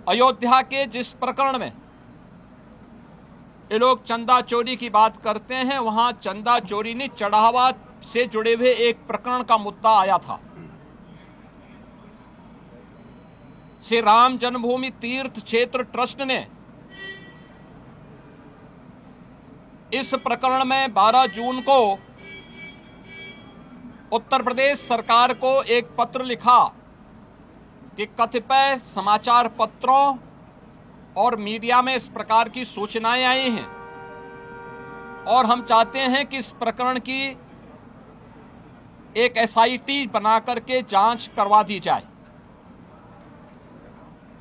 अयोध्या के जिस प्रकरण में ये लोग चंदा चोरी की बात करते हैं, वहां चंदा चोरी नहीं, चढ़ावा से जुड़े हुए एक प्रकरण का मुद्दा आया था। श्री राम जन्मभूमि तीर्थ क्षेत्र ट्रस्ट ने इस प्रकरण में 12 जून को उत्तर प्रदेश सरकार को एक पत्र लिखा कि कतिपय समाचार पत्रों और मीडिया में इस प्रकार की सूचनाएं आई हैं और हम चाहते हैं कि इस प्रकरण की एक एसआईटी बना करके जांच करवा दी जाए।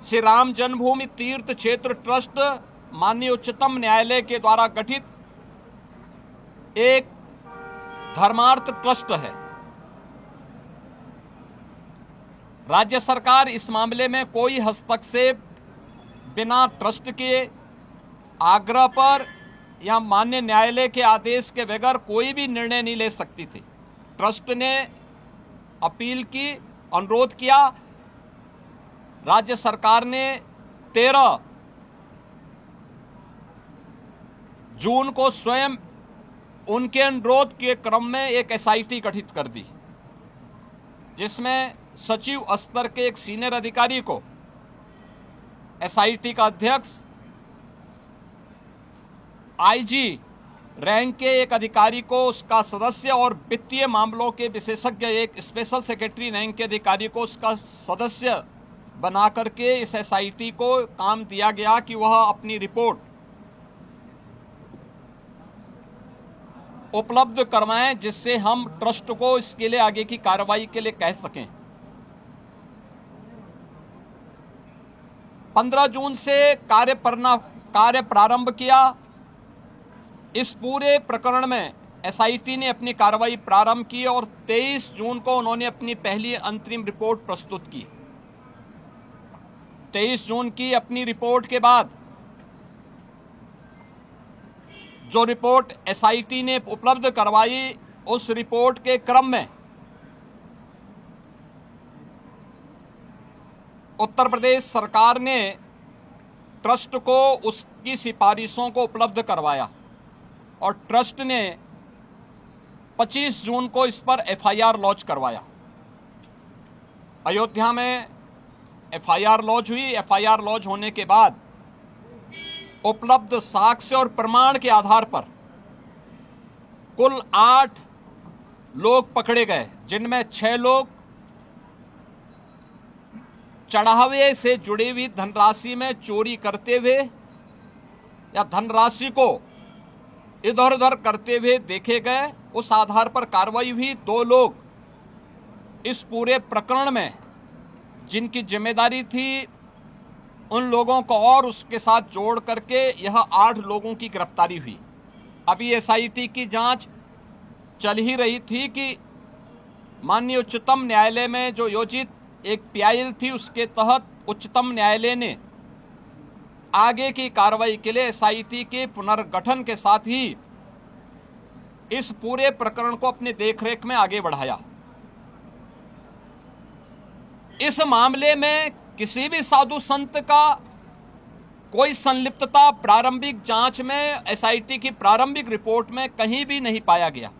श्री राम जन्मभूमि तीर्थ क्षेत्र ट्रस्ट माननीय उच्चतम न्यायालय के द्वारा गठित एक धर्मार्थ ट्रस्ट है। राज्य सरकार इस मामले में कोई हस्तक्षेप बिना ट्रस्ट के आग्रह पर या माननीय न्यायालय के आदेश के बगैर कोई भी निर्णय नहीं ले सकती थी। ट्रस्ट ने अपील की, अनुरोध किया, राज्य सरकार ने 13 जून को स्वयं उनके अनुरोध के क्रम में एक एसआईटी गठित कर दी, जिसमें सचिव स्तर के एक सीनियर अधिकारी को एसआईटी का अध्यक्ष, आईजी रैंक के एक अधिकारी को उसका सदस्य और वित्तीय मामलों के विशेषज्ञ एक स्पेशल सेक्रेटरी रैंक के अधिकारी को उसका सदस्य बना करके इस एसआईटी को काम दिया गया कि वह अपनी रिपोर्ट उपलब्ध करवाएं, जिससे हम ट्रस्ट को इसके लिए आगे की कार्रवाई के लिए कह सकें। 15 जून से कार्य प्रारंभ किया। इस पूरे प्रकरण में एसआईटी ने अपनी कार्रवाई प्रारंभ की और 23 जून को उन्होंने अपनी पहली अंतरिम रिपोर्ट प्रस्तुत की। 23 जून की अपनी रिपोर्ट के बाद जो रिपोर्ट एसआईटी ने उपलब्ध करवाई, उस रिपोर्ट के क्रम में उत्तर प्रदेश सरकार ने ट्रस्ट को उसकी सिफारिशों को उपलब्ध करवाया और ट्रस्ट ने 25 जून को इस पर एफआईआर लॉन्च करवाया। अयोध्या में एफआईआर लॉन्च हुई। एफआईआर लॉन्च होने के बाद उपलब्ध साक्ष्य और प्रमाण के आधार पर कुल 8 लोग पकड़े गए, जिनमें 6 लोग चढ़ावे से जुड़ी हुई धनराशि में चोरी करते हुए या धनराशि को इधर उधर करते हुए देखे गए। उस आधार पर कार्रवाई हुई। 2 लोग इस पूरे प्रकरण में जिनकी जिम्मेदारी थी, उन लोगों को और उसके साथ जोड़ करके यह 8 लोगों की गिरफ्तारी हुई। अभी एसआईटी की जांच चल ही रही थी कि माननीय उच्चतम न्यायालय में जो योजित एक पीआईएल थी, उसके तहत उच्चतम न्यायालय ने आगे की कार्रवाई के लिए एसआईटी के पुनर्गठन के साथ ही इस पूरे प्रकरण को अपनी देखरेख में आगे बढ़ाया। इस मामले में किसी भी साधु संत का कोई संलिप्तता प्रारंभिक जांच में एसआईटी की प्रारंभिक रिपोर्ट में कहीं भी नहीं पाया गया।